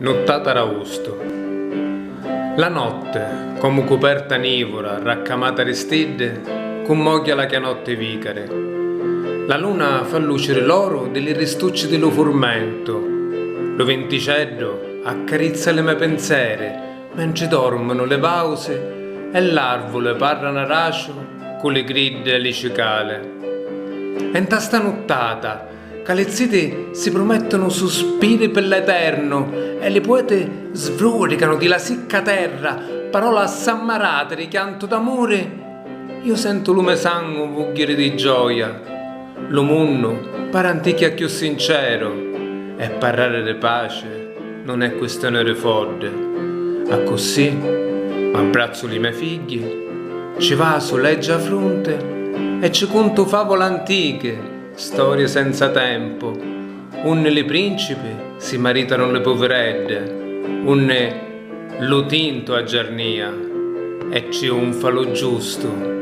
Nottata d'Augusto. La notte, come coperta nivora, raccamata restedde, con moglia la chianotte vicare. La luna fa lucere l'oro delle ristucce dello formento. Lo venticello accarezza le mie pensiere, mentre dormono le pause e l'arvolo parla naracio con le grida e le cicale. E in sta nottata, calezzite si promettono sospiri per l'eterno e le poete svroricano di la secca terra parole assammarate di chianto d'amore. Io sento lume sangue vugghire di gioia, lo munno pare antichia più sincero e parlare di pace non è questione di fodde. A così m'abbraccio i miei figli, ci va sull'eggia fronte e ci conto favole antiche, storie senza tempo, unne le principi si maritano le poveredde, unne lo tinto a giarnia e ci unfa lo giusto